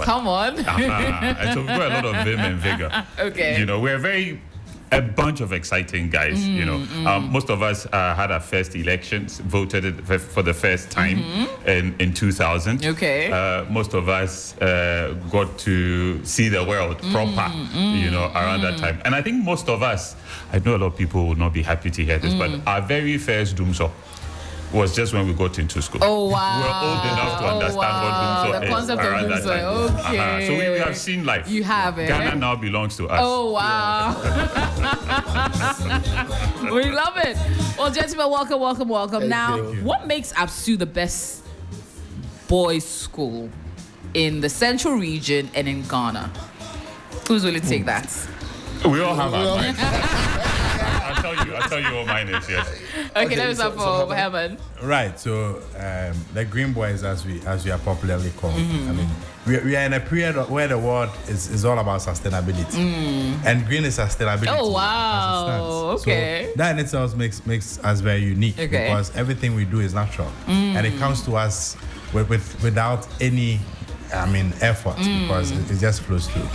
come on. And so we've got a lot of vim and vigor. Okay. You know, we're a bunch of exciting guys. You know, most of us had our first elections, voted for the first time in 2000. Okay. Most of us got to see the world proper, you know, around that time. And I think most of us, I know a lot of people will not be happy to hear this, but our very first doomsday was just when we got into school. Oh, wow. We were old enough to understand what doomsday the is. concept of around that doomsday. time. Okay. So we have seen life. You have it. Ghana now belongs to us. Oh, wow. We love it. Well, gentlemen, welcome. Now, what makes APSU the best boys' school in the central region and in Ghana? Who's willing to take that? We all have our minds. I'll tell you what mine is, yes. Okay, let me start for Herman. Right, so the Green Boys, as we are popularly called, I mean, we are in a period where the world is all about sustainability, and green is sustainability. Oh, wow. Okay. So that in itself makes us very unique because everything we do is natural, and it comes to us without any effort because it just flows through.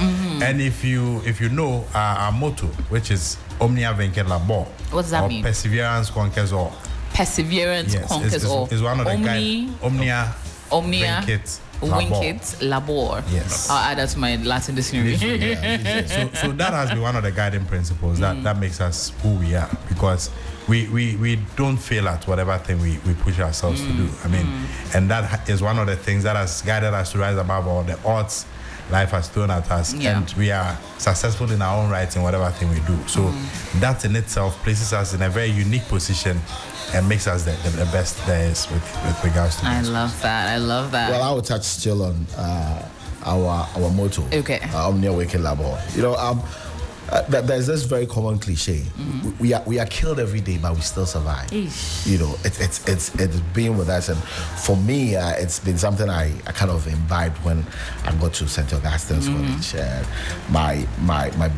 And if you know our motto, which is Omnia Venket Labor. What does that mean? Perseverance conquers all. Perseverance conquers all. Is one of the guys. Omnia Venket Labor. Yes. I'll add that to my Latin dictionary. So that has been one of the guiding principles that makes us who we are, because we don't fail at whatever thing we push ourselves to do. I mean, and that is one of the things that has guided us to rise above all the odds life has thrown at us, and we are successful in our own right in whatever thing we do. So that in itself places us in a very unique position and makes us the best there is with regards to I love that. Well, I will touch still on our motto. Okay. Omnia Waking Labor. You know, there's this very common cliche. We are killed every day, but we still survive. Eesh. You know, it's been with us, and for me, it's been something I kind of imbibed when I got to St. Augustine's College. My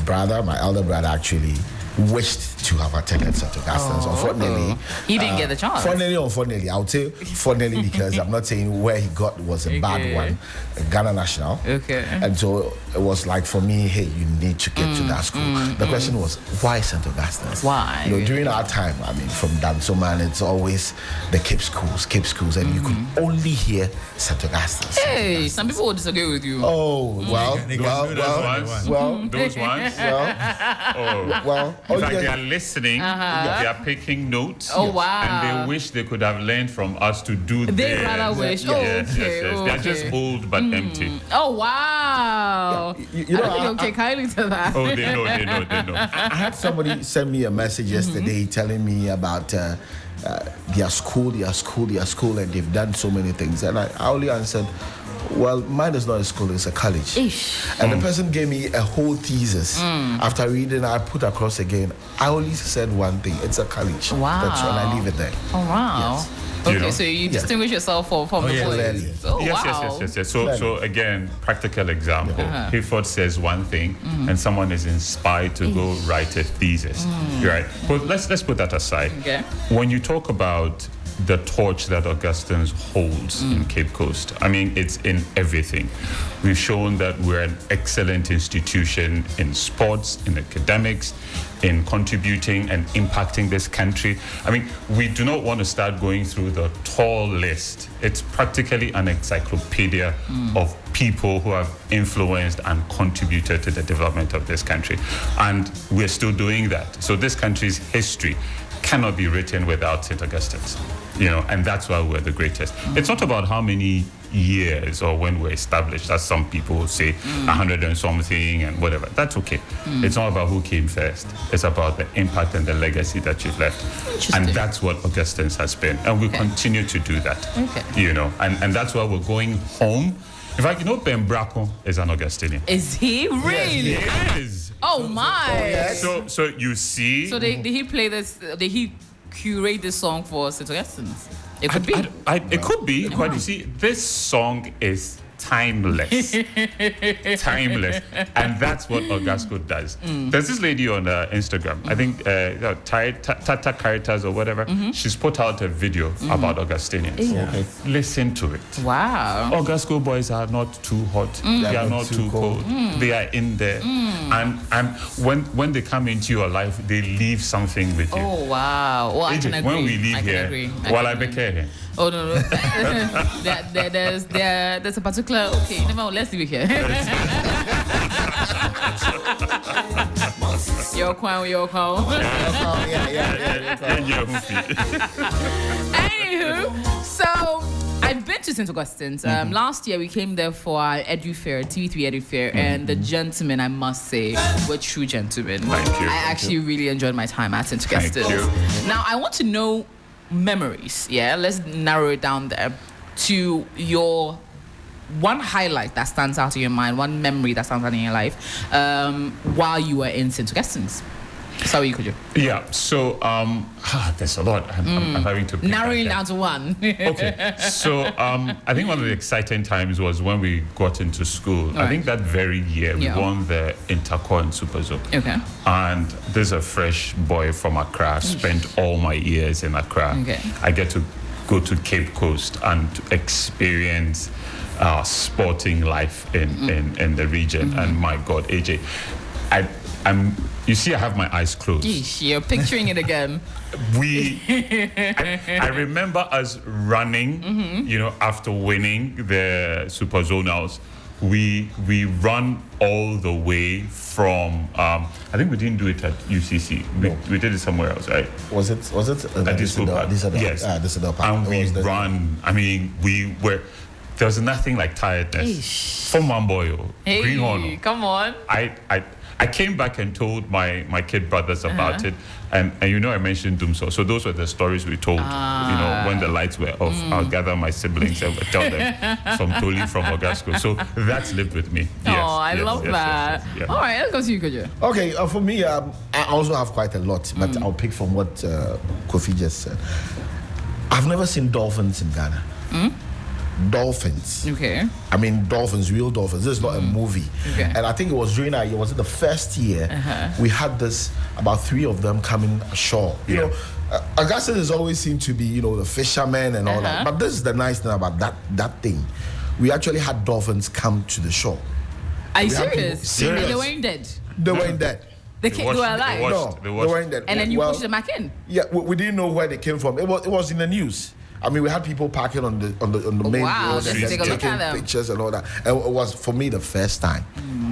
brother, my elder brother, actually wished to have attended St. Augustine's. Unfortunately, he didn't get the chance. Unfortunately, I would say fortunately because I'm not saying where he got was a bad one, Ghana National. Okay. And so it was like for me, hey, you need to get to that school. The question was, why St. Augustine's? Why? You know, during our time, I mean, from Dansoman, it's always the Cape schools, and you could only hear St. Augustine's. Hey, some people will disagree with you. Oh, Those ones. In fact, they are listening, they are taking notes, Oh, wow. and they wish they could have learned from us to do this. They rather wish. Yes. They are just old but empty. Oh, wow. You know, I think okay, kindly to that. Oh, they know. I had somebody send me a message yesterday telling me about their school, and they've done so many things. And I only answered, well, mine is not a school, it's a college. Ish. And the person gave me a whole thesis. After reading, I put across again. I only said one thing, it's a college. Wow. That's all, I leave it there. Oh, wow. Yes. Okay, You know? so you distinguish yourself from the boys. Oh, wow. Yes. So again, practical example. Hayford says one thing, and someone is inspired to go write a thesis. Right. But let's put that aside. Okay. When you talk about the torch that Augustine's holds in Cape Coast, I mean, it's in everything. We've shown that we're an excellent institution in sports, in academics, in contributing and impacting this country. I mean, we do not want to start going through the tall list. It's practically an encyclopedia of people who have influenced and contributed to the development of this country. And we're still doing that. So this country's history cannot be written without St. Augustine's, you know, and that's why we're the greatest. It's not about how many years or when we're established, as some people say, 100 and something and whatever. That's okay. It's not about who came first. It's about the impact and the legacy that you've left. And that's what Augustine's has been. And we'll continue to do that, you know, and that's why we're going home. In fact, you know, Ben Braco is an Augustinian. Is he really? Yes, he is. Oh, my. So you see. So did he play this? Did he curate this song for St. Augustine's? It could be. It could be, but you see, this song is timeless. Timeless. And that's what Augusco does. There's this lady on Instagram, I think Tata Caritas or whatever. She's put out a video about Augustinians. Yeah. Listen to it. Wow. Augusco boys are not too hot. They are not too cold. They are in there. And when they come into your life, they leave something with you. Oh, wow. Well, I can agree. When we leave here, while I became here. Oh, no. There's a particular... Okay, never mind. Let's leave it here. Your crown. Anywho, so I've been to St. Augustine's. Last year we came there for our Edu Fair, TV3 Edu Fair, and the gentlemen, I must say, were true gentlemen. Thank you. I actually really enjoyed my time at St. Augustine's. Now I want to know memories. Yeah, let's narrow it down there to your one highlight that stands out in your mind, one memory that stands out in your life while you were in St. Augustine's. Sorry, could you? Yeah, so there's a lot. I'm having to narrowing down to one. Okay, so I think one of the exciting times was when we got into school. Right. I think that very year we won the Intercore and Super Zouk. Okay. And there's a fresh boy from Accra, spent all my years in Accra. Okay. I get to go to Cape Coast and experience sporting life in the region. And my God, AJ, you see, I have my eyes closed. Yeesh, you're picturing it again. I remember us running, after winning the Super Zonals. We run all the way from, I think we didn't do it at UCC. We did it somewhere else, right? Was it at Disco Park? Yes. And we run. I mean, there was nothing like tiredness. From Mamboyo, Green Horn. Come on. I came back and told my kid brothers about it, and I mentioned Doomsaw. So those were the stories we told. When the lights were off, I'll gather my siblings and tell them from Toli, from Augusco. So that's lived with me. I love that. Yes. All right, let's go to you, Kojo. Okay, for me, I also have quite a lot, but I'll pick from what Kofi just said. I've never seen dolphins in Ghana. Dolphins. Okay. I mean, dolphins, real dolphins. This is not a movie. Okay. And I think it was during our year, was it the first year, we had about 3 of them coming ashore. You know, Augustine has always seemed to be, the fishermen and all that. But this is the nice thing about that thing. We actually had dolphins come to the shore. Are you serious? They weren't dead? They weren't dead. They were alive? No, they weren't dead. And then you pushed them back in? Yeah, we didn't know where they came from. It was in the news. I mean, we had people parking on the main road and taking pictures and all that. And it was, for me, the first time.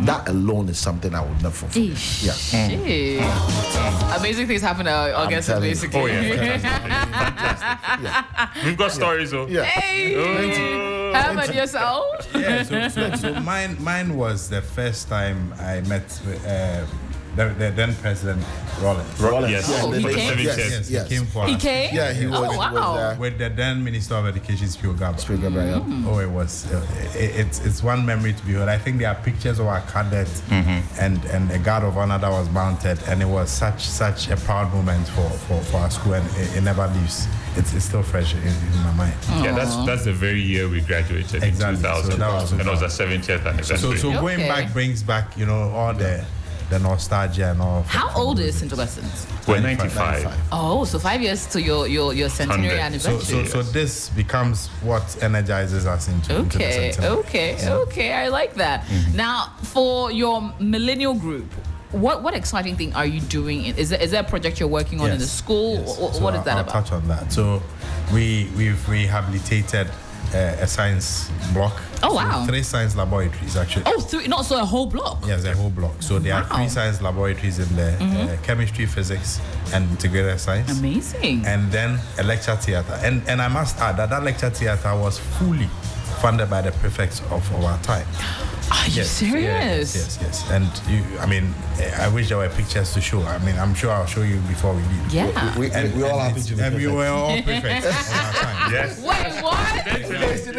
That alone is something I would never forget. Shit. Amazing things happen at August, basically. Oh, yeah. Fantastic. We've got stories, though. Yeah. Hey! How about yourself? Yeah, so mine was the first time I met the then President Rollins. Yes. Oh, he came for us. He came? Yeah, he was with the then Minister of Education, Spio Gaba. Yeah. Oh, it was. It's one memory to behold. I think there are pictures of our cadets and a guard of honor that was mounted, and it was such a proud moment for our school, and it never leaves. It's still fresh in my mind. Yeah, that's the very year we graduated in 2000. So that was the 70th anniversary. So going back brings back, all the nostalgia and all. How old is St. Augustine's? We're 95. Oh, so 5 years to your centenary anniversary. So this becomes what energizes us into the centenary. Okay. I like that. Now, for your millennial group, what exciting thing are you doing? Is there a project you're working on in the school? Yes. What is that about? I'll touch on that. So we've rehabilitated a science block. Oh, wow. 3 science laboratories, actually. Oh, 3, not so a whole block? Yes, a whole block. So there are 3 science laboratories in there, chemistry, physics, and integrated science. Amazing. And then a lecture theatre. And I must add that lecture theatre was fully funded by the prefects of our time. Are you serious? Yes. And I wish there were pictures to show. I mean, I'm sure I'll show you before we leave. Yeah. We all happy to be and we were all prefects of our time. Yes. Wait, what?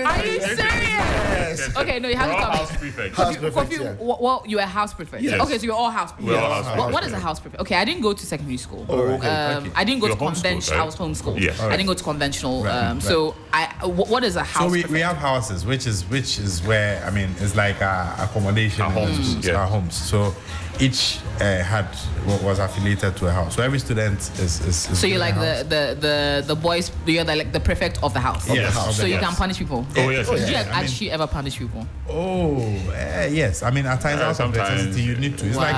Are you serious? prefect. Okay, no, you have to tell me. House prefect. House prefect, yeah. Well, you were a house prefect. Yes. Okay, so you're all house prefects. We're all house prefects. What is a house prefect? Okay, I didn't go to secondary school. Oh, okay. I didn't go You're to conventional. homeschooled, right? I was homeschooled. Yes. I didn't go to conventional. Right. So what is a house? So we prefect? have houses, which is where, I mean, it's like accommodation. Our homes, yeah. Our homes. So each was affiliated to a house. So every student is So you're like house. the boys. You're like the prefect of the house. Yes, house. of So the you house. can punish people. Oh, yes. Did you yes. actually ever punish people? Yes. I mean, at times out of Sometimes, necessity, you need to. It's like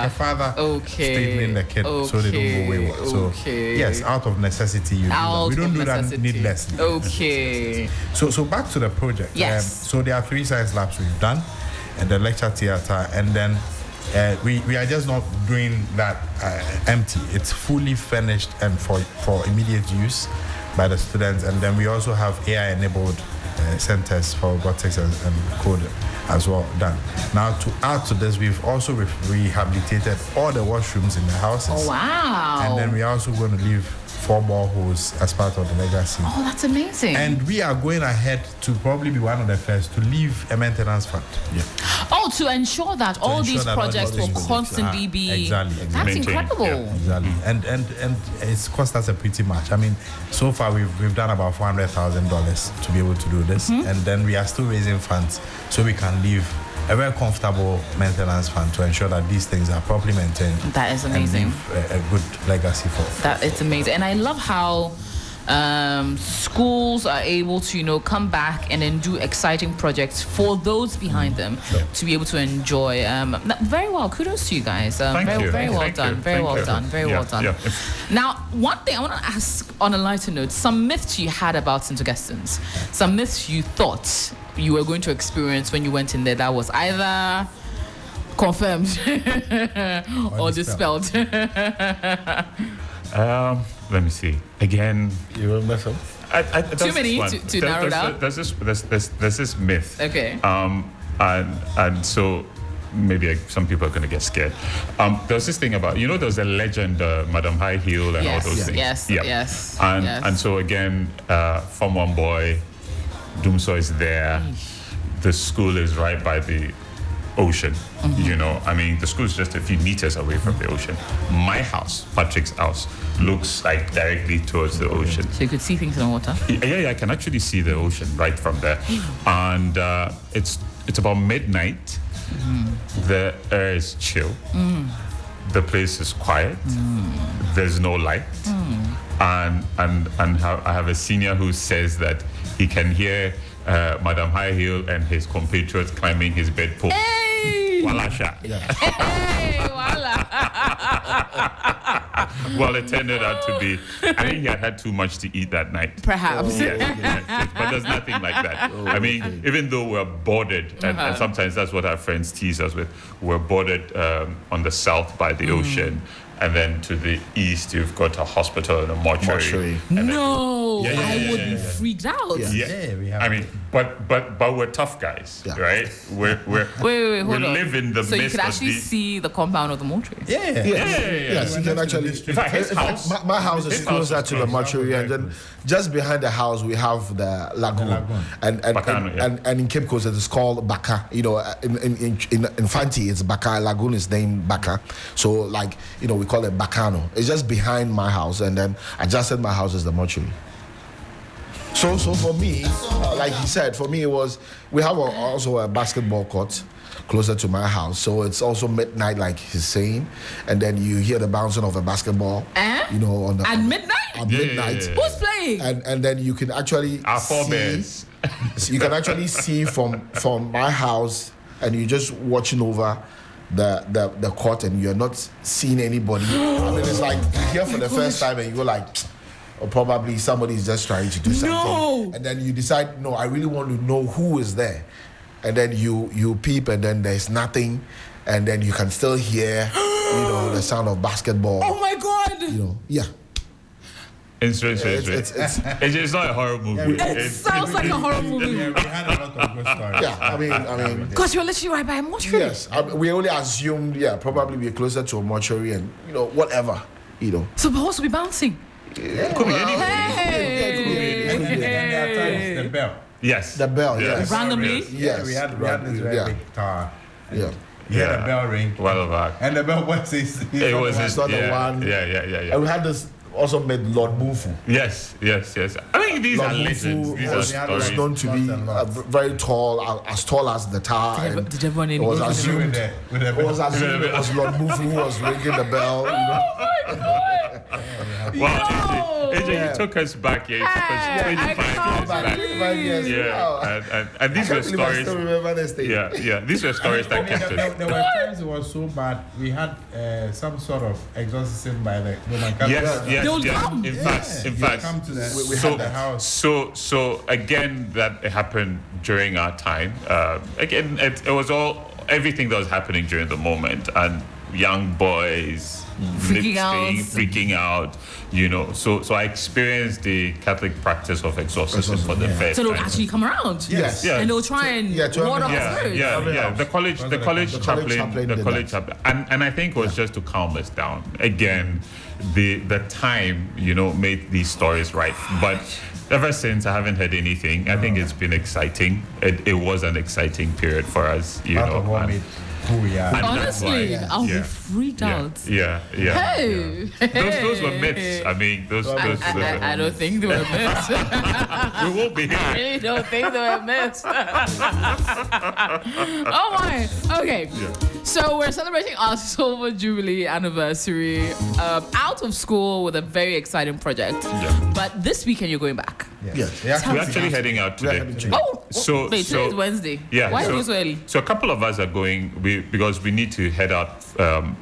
a father straightening the kid so they don't go wayward. So yes, out of necessity, you do that. We don't do that needlessly. Okay. So back to the project. Yes. So there are 3 science labs we've done, and the lecture theater, and then we are just not doing that empty. It's fully furnished and for immediate use by the students, and then we also have AI-enabled centers for robotics and code as well done. Now, to add to this, we've also rehabilitated all the washrooms in the houses. Oh wow. And then we're also going to leave 4 boreholes as part of the legacy. Oh, that's amazing. And we are going ahead to probably be one of the first to leave a maintenance fund. Oh, to ensure that all ensure these that all projects these will projects constantly be. Exactly. That's Maintained, incredible. yeah. Exactly. And it's cost us a pretty much. I mean, so far we've done about $400,000 to be able to do this, and then we are still raising funds so we can leave a very comfortable maintenance fund to ensure that these things are properly maintained. That is amazing. And leave a good legacy for. That it's amazing, and I love how schools are able to come back and then do exciting projects for those behind them to be able to enjoy. Very well, kudos to you guys. Thank you. Very well Thank done. you. Very Thank well you. done. Very Yeah, well done. yeah. Now, one thing I want to ask on a lighter note: some myths you had about St. Augustine's, some myths you thought you were going to experience when you went in there that was either confirmed or dispelled. Let me see. Again, You remember some? too many to narrow down? There's this myth. Okay. And so maybe some people are going to get scared. There's this thing about, there's a legend, Madam High Heel and all those things. Yes. Yeah. Yes. And yes. and so again, Form 1 boy, Doomsaw is there. The school is right by the ocean. I mean, the school is just a few meters away from the ocean. My house, Patrick's house, looks like directly towards the ocean. So you could see things in the water. Yeah, I can actually see the ocean right from there. And it's about midnight. The air is chill. The place is quiet. There's no light. And I have a senior who says that he can hear Madam High Heel and his compatriots climbing his bedpost. Hey! Wala sha. Hey, voila. Well, it turned out to be, I think he had too much to eat that night. Perhaps. Yes, but there's nothing like that. I mean, even though we're boarded, and sometimes that's what our friends tease us with, we're boarded on the south by the ocean, and then to the east, you've got a hospital and a mortuary. No, Yeah, I would be yeah. freaked out. Yeah. Yeah, we have. I mean, but we're tough guys, right? We're Wait, we hold on. live in the So you midst could of actually the. see the compound of the mortuary. Yeah. Yes, you can actually. In fact, his house. My house is His house closer is to the close. mortuary, and then just behind the house we have the lagoon, and Bacano, yeah. and in Cape Coast it is called Baka. In Fanti it's Baka. Lagoon is named Baka. So we call it Bacano. It's just behind my house, and then I just said my house is the mortuary. So for me, like he said, for me it was we have also a basketball court closer to my house, so it's also midnight, like he's saying, and then you hear the bouncing of a basketball. On the At midnight? At midnight. Yeah. Who's playing? And then you can actually Our forebears. you can actually see from my house, and you're just watching over the court, and you're not seeing anybody. I mean, it's like you hear for the first time, and you go like, or probably somebody's just trying to do something. No. And then you decide, no, I really want to know who is there. And then you peep, and then there's nothing, and then you can still hear, the sound of basketball. Oh my God! Yeah. It's not a horror movie. It sounds like a horror movie. Yeah, we had a lot of good stories. Yeah, I mean. Because you're literally right by a mortuary. Yes, we only assumed, probably we're closer to a mortuary, and whatever, So the horse will be bouncing. It could be anything. Hey! And then there are times the bell. Yes. The bell, yes. Randomly? Yes. Yeah, we had this very big tower. Yeah. You hear the bell ring. Well back. And the bell was It was It's not the one. Yeah. And we had this also made Lord Bufu. Yes. I mean, these Lord are legends. Bufu These are was stories. known to be very tall, as tall as the tower. and Did everyone it was know? assumed with the it was assumed it was Lord Bufu who was ringing the bell. Wow, AJ, you took us back. Yeah, you took us 25 years back. 25 years. Yeah, and these were I stories. still remember this thing. Yeah. These were stories that kept us. There were times it was so bad. We had some sort of exorcism by the Roman Catholic. Yes. They would come. In You fact, come to the, we so, had the house. so again, that happened during our time. Again, it was all everything that was happening during the moment, and young boys freaking out, you know. So I experienced the Catholic practice of exorcism for the first So they'll time. actually come around. Yes. Yeah. And they'll try and ward off the spirits. Yeah. The college chaplain did that. and I think it was just to calm us down. Again, the time, you know, made these stories right. But ever since, I haven't heard anything. I think it's been exciting. It was an exciting period for us, you Part know. of what made who we are. and that's why- Honestly, I'll be yeah. freaked out. Yeah. Hey. Those were myths. I mean, those I don't think they were myths. we won't be I here. really don't think they were myths. Oh my. Okay. So we're celebrating our Silver Jubilee anniversary out of school with a very exciting project. Yeah. But this weekend you're going back. Yes. We're actually heading out We are today. heading today. Oh, wait, today is Wednesday. Yeah. Why are you so early? So a couple of us are going because we need to head out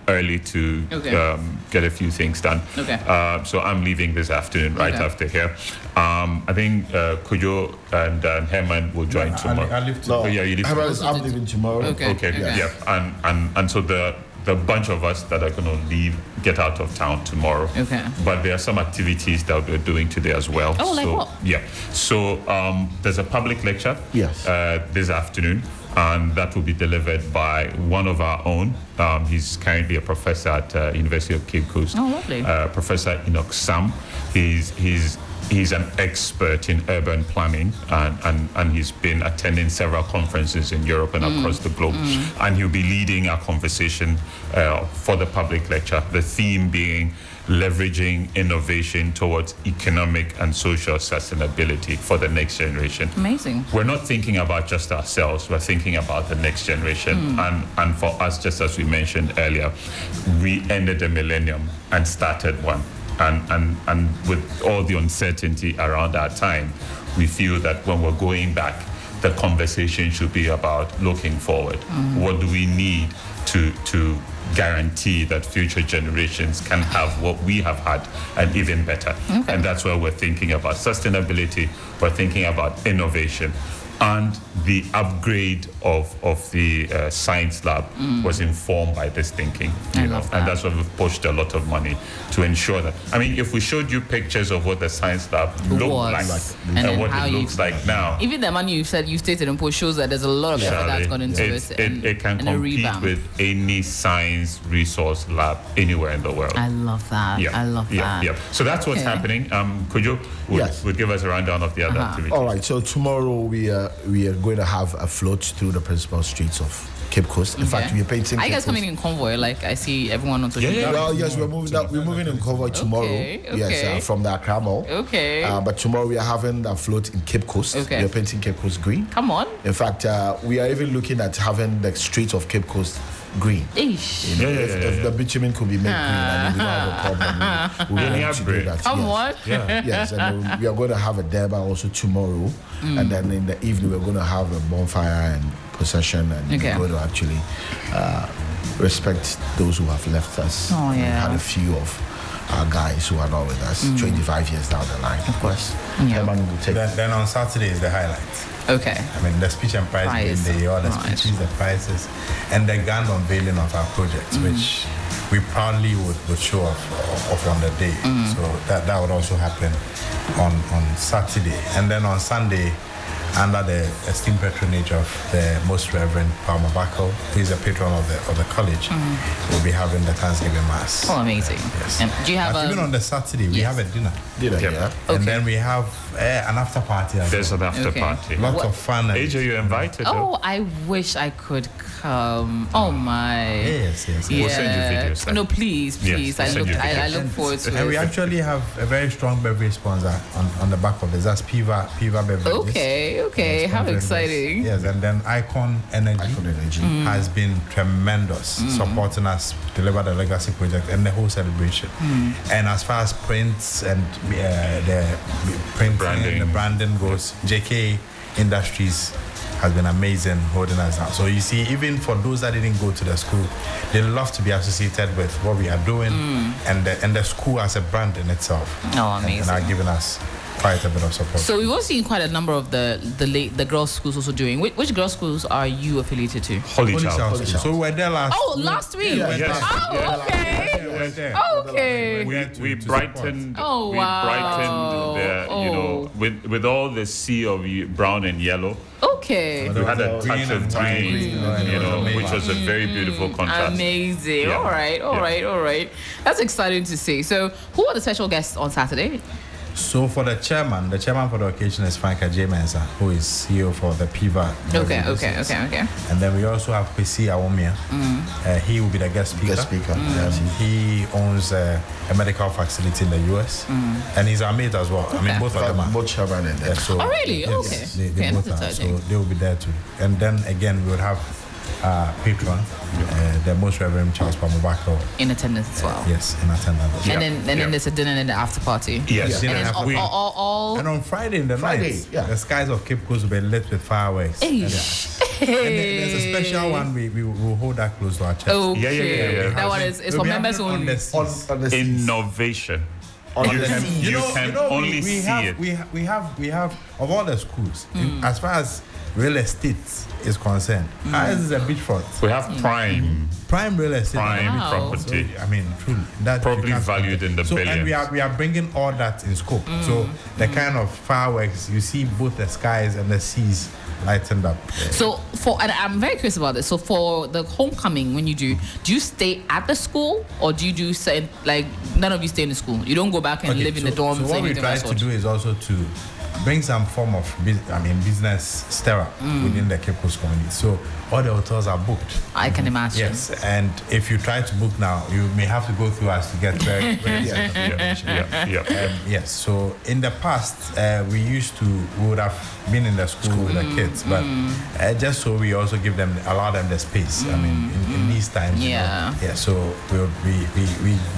early to Okay. get a few things done. Okay. So I'm leaving this afternoon right Okay. after here. I think Kujo and Herman will join tomorrow. I live No, Oh, yeah, you leave I'm leaving tomorrow. Okay. Okay. Yeah. And so the bunch of us that are going to get out of town tomorrow. Okay. But there are some activities that we're doing today as well. Oh, like so, what? Yeah. So there's a public lecture. Yes. This afternoon, and that will be delivered by one of our own. He's currently a professor at University of Cape Coast. Oh, lovely. Professor Enoch Sam. He's an expert in urban planning, and he's been attending several conferences in Europe and across the globe. And he'll be leading our conversation for the public lecture, the theme being leveraging innovation towards economic and social sustainability for the next generation. Amazing. We're not thinking about just ourselves, we're thinking about the next generation. And for us, just as we mentioned earlier, we ended the millennium and started one. And with all the uncertainty around our time, we feel that when we're going back, the conversation should be about looking forward. What do we need to guarantee that future generations can have what we have had and even better? Okay. And that's why we're thinking about sustainability, we're thinking about innovation. And the upgrade of the science lab was informed by this thinking, I you know, love that. and that's why we've pushed a lot of money to ensure that. I mean, if we showed you pictures of what the science lab looked like And then and what how it you- looks like now, Even the money you stated in post shows that there's a lot of effort that's gone into it. it can and a compete revamp. with any science resource lab anywhere in the world. I love that. I love that. Yeah. So that's what's Okay. happening. Kujo Yes. would give us a rundown of the other activities. All right. So tomorrow we are going to have a float through the principal streets of Cape Coast. In fact, we are painting. Are you Cape guys coming Coast. in convoy? Like I see everyone on social Yeah, media. Well, yes, we're moving in convoy tomorrow. Okay. Yes, from the Accra Mall. Okay. But tomorrow we are having a float in Cape Coast. Okay. We are painting Cape Coast green. Come on. In fact, we are even looking at having the streets of Cape Coast green. Ish. You know, if the bitumen could be made green, I mean, we don't have a problem. We Any want to do upgrade? that. Come yes. on. Yes, and then we are going to have a derby also tomorrow, and then in the evening we're going to have a bonfire and procession, and Okay. we're going to actually respect those who have left us. Oh, We yeah. had a few of our guys who are not with us 25 years down the line. Of course, Yeah. Herman will take. Then on Saturday is the highlights. Okay. I mean, the speech and prize Prize. giving day, all the Right. speeches, the prizes, and the grand unveiling of our projects, which we proudly would show off on the day. So that would also happen on Saturday. And then on Sunday, under the esteemed patronage of the Most Reverend Palmer Buckle, who is a patron of the college. We'll be having the Thanksgiving Mass. Oh, amazing. Yes. And do you have even on the Saturday, we have a dinner. Yeah. And then we have an after party. There's an after party. Lots of fun. And AJ, you invited. Oh, I wish I could come. Oh my. Yes. Yeah. We'll send you videos. No, please. Yes, we'll send you I videos. look forward to it. And we actually have a very strong beverage sponsor on the back of this. That's Piva Beverages. Okay. How exciting. Yes, and then Icon Energy has been tremendous, supporting us deliver the legacy project and the whole celebration. And as far as prints and the printing branding. and the branding goes, JK Industries has been amazing holding us down. So you see, even for those that didn't go to the school, they love to be associated with what we are doing and the school as a brand in itself. Oh, amazing. And are giving us quite a bit of support. So we've also seen quite a number of the girls' schools also doing. Which girls' schools are you affiliated to? Holy Child. So we were there last week. Yes. Oh, okay. Okay. We brightened. Oh, we wow. brightened the, with all the sea of brown and yellow. Okay. We had a touch of green, which was a very beautiful contrast. Amazing. Yeah. All right. That's exciting to see. So, who are the special guests on Saturday? So for the chairman for the occasion is Franka J. Mensa, who is CEO for the Piva. Okay. And then we also have Kwesi Awomia. He will be the guest speaker. He owns a medical facility in the US. And he's our mate as well. I mean, both of them are. Both chairman and So, oh, really? Yes, Okay. they both are. So they will be there too. And then again, we will have patron, the Most Reverend Charles Pamubako. In attendance as well. Yes, in attendance. And then there's a dinner and the after party. Yes. And then And on Friday in the night, the skies of Cape Coast will be lit with fireworks. Hey. And there's a special one we will hold that close to our chest. Okay. Yeah. That one is for members on only. the seas. Innovation. You can only see it. We have of all the schools, as far as real estate is concerned, ours is a beachfront. We have prime real estate. property. So, I mean, truly, that Probably valued in the billions. And we are bringing all that in scope. So the kind of fireworks you see, both the skies and the seas lightened up. So and I'm very curious about this. So for the homecoming, when you do you stay at the school or do you like none of you stay in the school? You don't go back and live in the dorms. So what we try to do is also to bring some form of business stir-up within the Cape Coast community. So all the hotels are booked. I can imagine. Yes, and if you try to book now, you may have to go through us to get very yes. So in the past, we would have been in the school with the kids, but just so we also allow them the space. I mean, in these times, So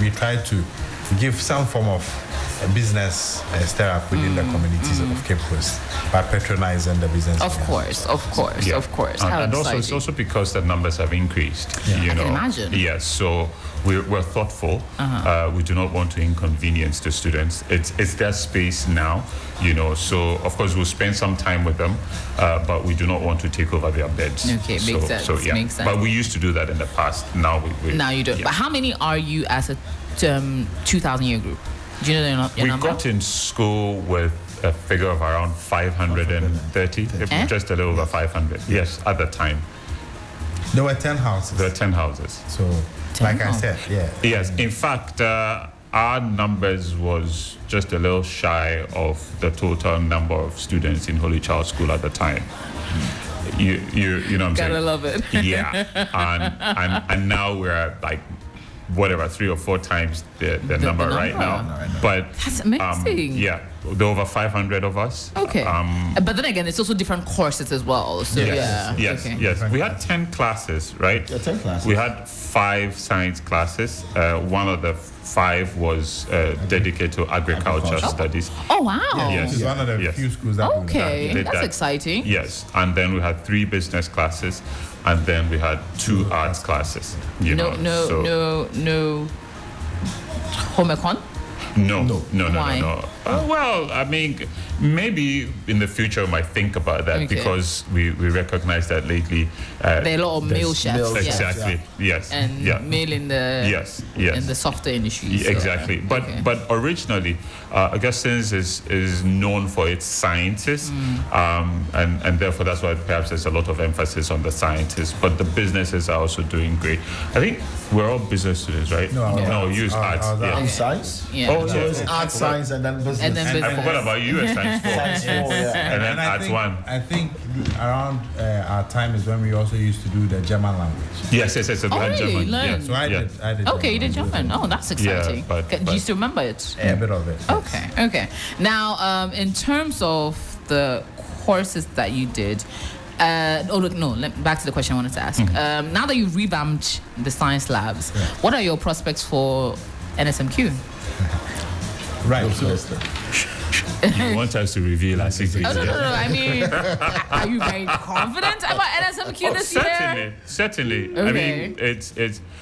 we try to give some form of business stir-up within the communities of Cape Coast by patronizing the business. Of course. How and also, exciting. it's also because the numbers have increased. I can imagine. Yes, so we're thoughtful. We do not want to inconvenience the students. It's their space now, so of course we'll spend some time with them, but we do not want to take over their beds. Okay, makes sense. So, Makes sense. But we used to do that in the past. Now Now you don't. Yeah. But how many are you as a 2,000-year group? Do you know your we number? got in school with a figure of around 530, just a little over 500. Yes, at the time. There were 10 houses. There were 10 houses. So, like I said, Yes, in fact, our numbers was just a little shy of the total number of students in Holy Child School at the time. You know what I'm saying? Gotta love it. Yeah, and now we're at like whatever 3 or 4 times the number right now. But that's amazing. There are over 500 of us. Okay. But then again, it's also different courses as well. So yes. We had 10 classes, right? Yeah, 10 classes. We had 5 science classes. One of the 5 was dedicated to agriculture studies. Oh wow. Yes. It's one of the few schools that did that's exciting. Yes, and then we had 3 business classes, and then we had 2 arts classes. No home econ? No. Why? Well, I mean, maybe in the future we might think about that because we recognize that lately there are a lot of male chefs. Exactly. Yes. And male in the in the software industry. So, exactly. But originally, Augustine's is known for its sciences, and therefore that's why perhaps there's a lot of emphasis on the sciences. But the businesses are also doing great. I think we're all business students, right? No, you use arts. Science. Yeah. Oh, So it's art, science, and then business. And then business. I forgot about you at Science 4. And then Arts 1. I think around our time is when we also used to do the German language. Yes. Oh, really? German. So I did. Okay, you did German. Oh, that's exciting. Yeah, but Do you still remember it? A bit of it. Okay. Now, in terms of the courses that you did, back to the question I wanted to ask. Now that you've revamped the science labs, what are your prospects for NSMQ? Right. You want us to reveal our secrets? No. I mean, are you very confident about NSMQ this year? Certainly. Okay. I mean, it's.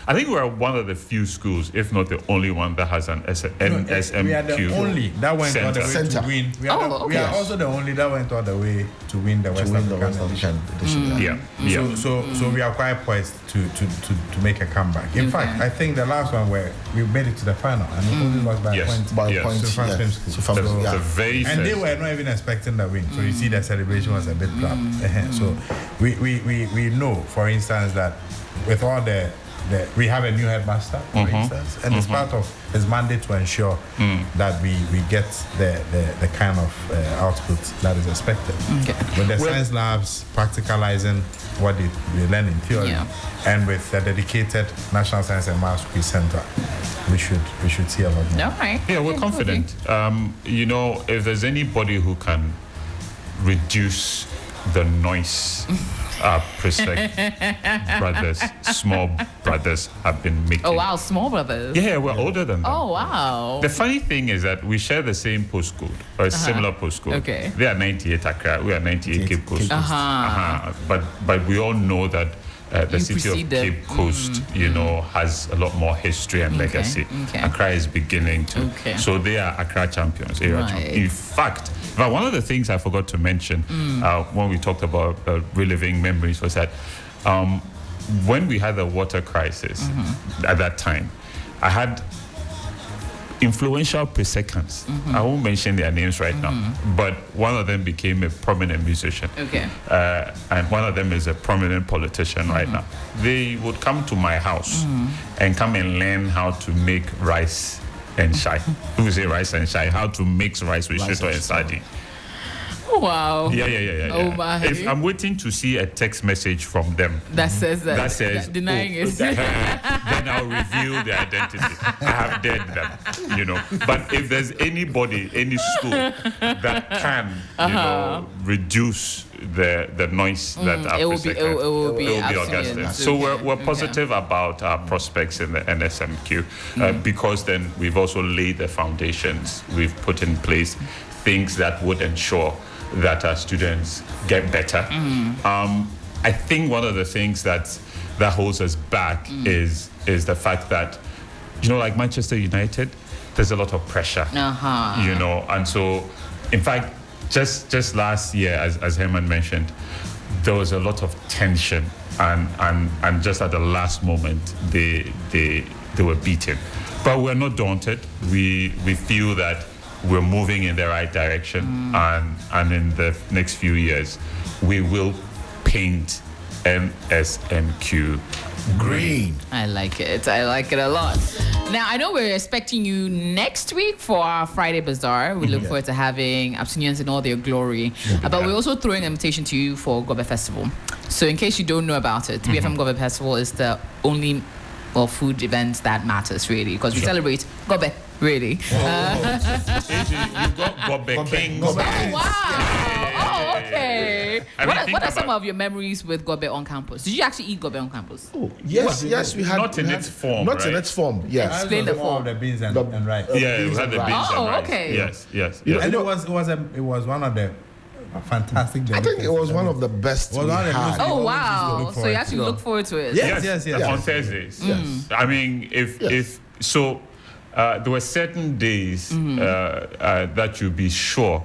I think we're one of the few schools, if not the only one, that has an NSMQ. We are the only that went all the way Center. to win. We are also the only that went all the way to win the West African edition. So we are quite poised to make a comeback. In fact, I think the last one where we made it to the final and we only lost by a point. By a point. To France Film School. The very and they first. were not even expecting the win. So you see the celebration was a bit crap. So we know, for instance, that with all we have a new headmaster, for instance, and it's part of his mandate to ensure that we get the kind of output that is expected. With the science labs practicalizing what they learn in theory, and with the dedicated National Science and Maths Quiz Center, we should see a lot more. All right. Yeah, we're confident. If there's anybody who can reduce the noise brothers, small brothers have been making. Oh, wow, small brothers. Yeah, we're older than them. Oh, wow. The funny thing is that we share the same postcode, or a similar postcode. Okay. They are 98 Accra, we are 98 Cape Coast. But we all know that the city of Cape Coast, has a lot more history and legacy. Accra is beginning to. So they are Accra champions, area champions. In fact, one of the things I forgot to mention when we talked about reliving memories was that when we had the water crisis at that time, I had influential pre-seconds. I won't mention their names right now, but one of them became a prominent musician. And one of them is a prominent politician right now. They would come to my house and come and learn how to make rice and shai. Who say rice and shai? How to mix rice with shito and sardine. Wow. Yeah. Oh my. If I'm waiting to see a text message from them that says denying it, then I'll reveal their identity. I have dared them, But if there's anybody, any school that can, reduce the noise that it will be Augustine. So we're positive about our prospects in the NSMQ because then we've also laid the foundations. We've put in place things that would ensure that our students get better. I think one of the things that holds us back is the fact that, like Manchester United, there's a lot of pressure. And so, in fact, just last year, as Herman mentioned, there was a lot of tension, and just at the last moment, they were beaten. But we're not daunted. We feel that we're moving in the right direction, and in the next few years, we will paint NSMQ green. I like it a lot. Now, I know we're expecting you next week for our Friday Bazaar. We look forward to having APSUNIANs in all their glory. But we're also throwing an invitation to you for Gobe Festival. So in case you don't know about it, BFM Gobe Festival is the only food event that matters, really, because we celebrate Gobe. Really? You've got Gobe Kings. Oh, wow. Okay. What are some of your memories with Gobe on campus? Did you actually eat Gobe on campus? Oh, yes, we had. Not in its form, Not in its form, yes. Explain the form. The beans and rice. Yeah, we had the beans and rice. Okay. Yes. And it was one of the fantastic. I think it was one of the best we had. Oh, wow. So you actually look forward to it? Yes. On Thursdays. Yes. I mean, if so, there were certain days that you'd be sure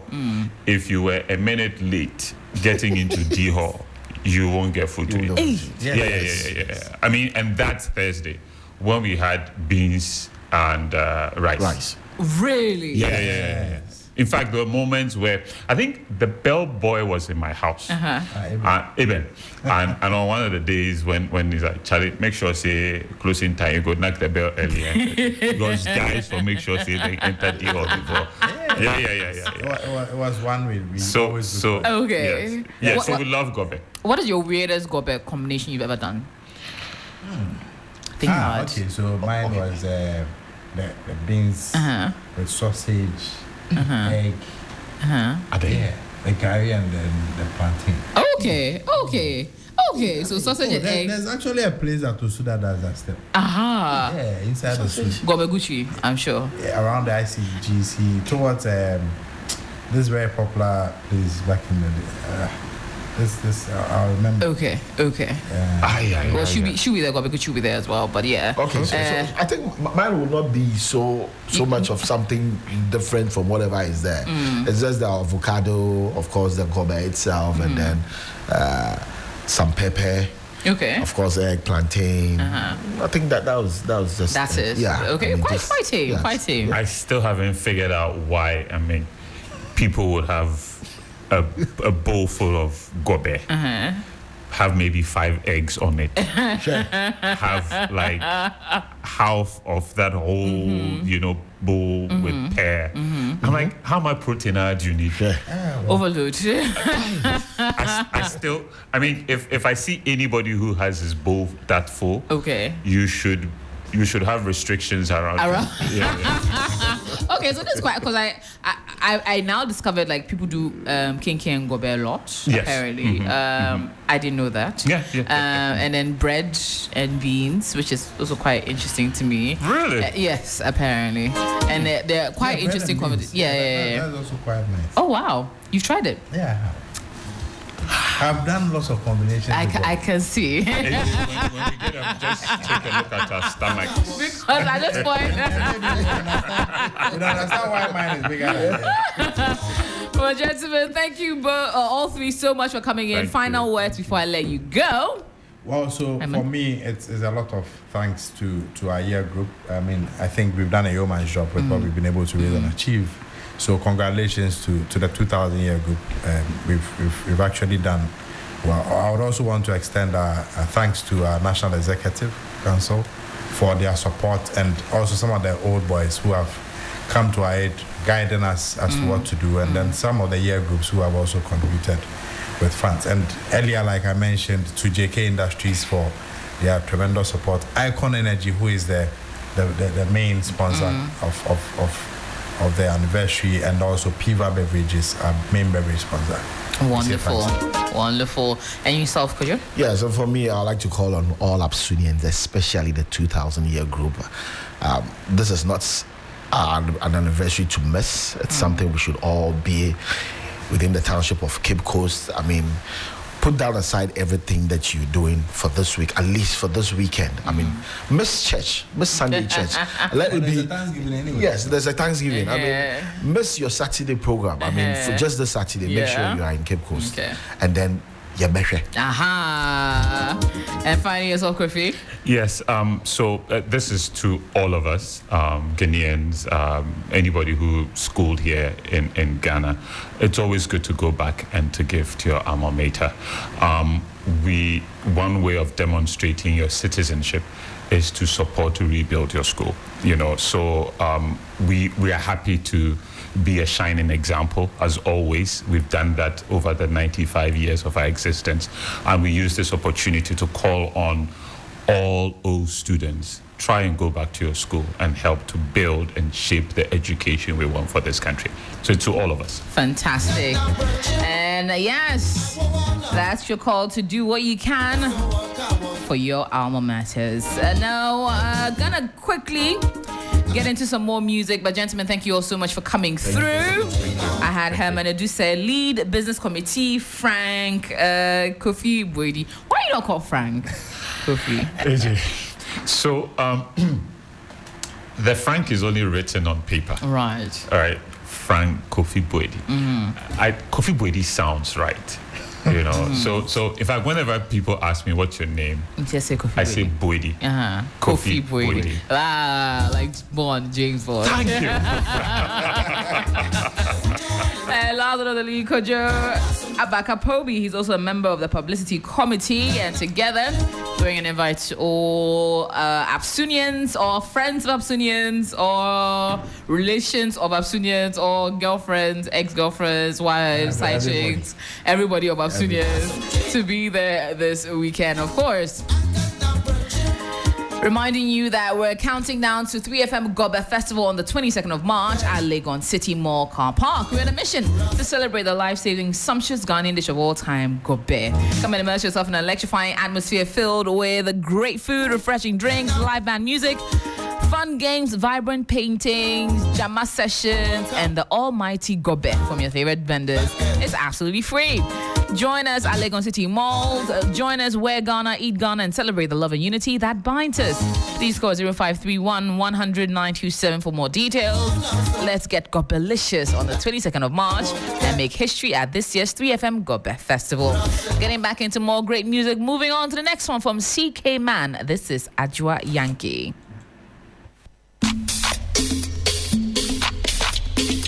if you were a minute late getting into D Hall, you won't get food to eat. Yeah. I mean, and that's Thursday when we had beans and rice. Really? Yeah. In fact, there were moments where I think the bellboy was in my house, Eben. And on one of the days when he's like, Charlie, make sure say closing time, you go knock the bell earlier. Because guys will make sure say they enter the hall before. Yeah. It was one way. Okay. Yes. So we love gobe. What is your weirdest gobe combination you've ever done? Think hard. Okay, so mine was the beans with sausage, egg, the curry and then the plantain. Okay. So sausage and egg. There's actually a place at Osu that does that step. Yeah, inside Osu. Gobe Gucci, I'm sure. Yeah, around the ICGC, towards this very popular place back in the day. This I remember. Okay. Yeah. Well, should be there. Gobe Gucci be there as well. But yeah. Okay, so I think mine will not be so much of something different from whatever is there. It's just the avocado, of course, the gobe itself, and then some pepper. Okay. Of course, egg, plantain. I think that was just. That's it. Yeah. Okay. I mean, Quite tame. I still haven't figured out why. I mean, people would have a bowl full of gobe, have maybe 5 eggs on it, have like half of that whole, bowl with pear. I'm like, how much protein do you need? Overload. I mean, if I see anybody who has his bowl that full, Okay. you should have restrictions around. Okay, so this is quite because I now discovered like people do kinky and gobe a lot. Yes. Apparently, I didn't know that. Yeah. And then bread and beans, which is also quite interesting to me. Really? Yes, apparently, and they're quite interesting combinations. Yeah. That's also quite nice. Oh wow, you've tried it. Yeah. I've done lots of combinations. I can see. When we get up, just take a look at our stomachs. Because at this point, You don't understand why mine is bigger than yours. well, gentlemen, thank you all three so much for coming in. Thank Final you. words before I let you go. Well, so for me, it's a lot of thanks to our year group. I mean, I think we've done a yeoman's job with what we've been able to raise and achieve. So congratulations to the 2000 year group. We've actually done well. I would also want to extend our thanks to our National Executive Council for their support, and also some of the old boys who have come to our aid, guiding us as to what to do, and then some of the year groups who have also contributed with funds. And earlier, like I mentioned, to JK Industries for their tremendous support. Icon Energy, who is the main sponsor of the anniversary, and also Piva Beverages, our main beverage sponsor. Wonderful. And yourself, could you? Yeah, so for me, I'd like to call on all APSUNIANs, especially the 2000 year group. This is not an anniversary to miss. It's something we should all be within the township of Cape Coast. I mean, put down aside everything that you're doing for this week, at least for this weekend. I mean, miss church, miss Sunday church. Let it be. Thanksgiving anyway. Yes, there's a Thanksgiving. I mean, miss your Saturday program. I mean, for just this Saturday, make sure you are in Cape Coast. Okay. And then, yeah, better. And finally, yourself, Kofi. Yes, so this is to all of us, Ghanaians, anybody who schooled here in Ghana. It's always good to go back and to give to your alma mater. One way of demonstrating your citizenship is to support to rebuild your school. So we are happy to be a shining example, as always. We've done that over the 95 years of our existence, and we use this opportunity to call on all old students, try and go back to your school and help to build and shape the education we want for this country. So to all of us. Fantastic. And yes, that's your call to do what you can for your alma maters. Now, gonna quickly get into some more music, but gentlemen, thank you all so much for coming through. I had Herman Aduse, lead business committee, Frank, Kofi Boydi. Why you not call Frank? Kofi. AJ. So The Frank is only written on paper. Right. All right. Frank Kofi Boedi. Kofi Boedi sounds right. You know, so if whenever people ask me what's your name, Just say Kofi I say Boedi. Kofi Boedi. Like Bond, James Bond. Thank you. And last but not least, Kojo Abakapobi. He's also a member of the publicity committee, and together doing an invite to all APSUNIANs or friends of APSUNIANs or relations of APSUNIANs or girlfriends, ex-girlfriends, wives, side chicks, everybody of APSUNIANs to be there this weekend, of course. Reminding you that we're counting down to 3FM Gobe Festival on the 22nd of March at Legon City Mall Car Park. We're on a mission to celebrate the life-saving, sumptuous Ghanaian dish of all time, Gobe. Come and immerse yourself in an electrifying atmosphere filled with great food, refreshing drinks, live band music, fun games, vibrant paintings, jama sessions, and the almighty Gobe from your favorite vendors. It's absolutely free. Join us at Legon City Mall. Join us, wear Ghana, eat Ghana, and celebrate the love and unity that binds us. Please call 0531 100 927 for more details. Let's get Gobelicious on the 22nd of March and make history at this year's 3FM Gobe Festival. Getting back into more great music. Moving on to the next one from CK Man. This is Ajwa Yankee.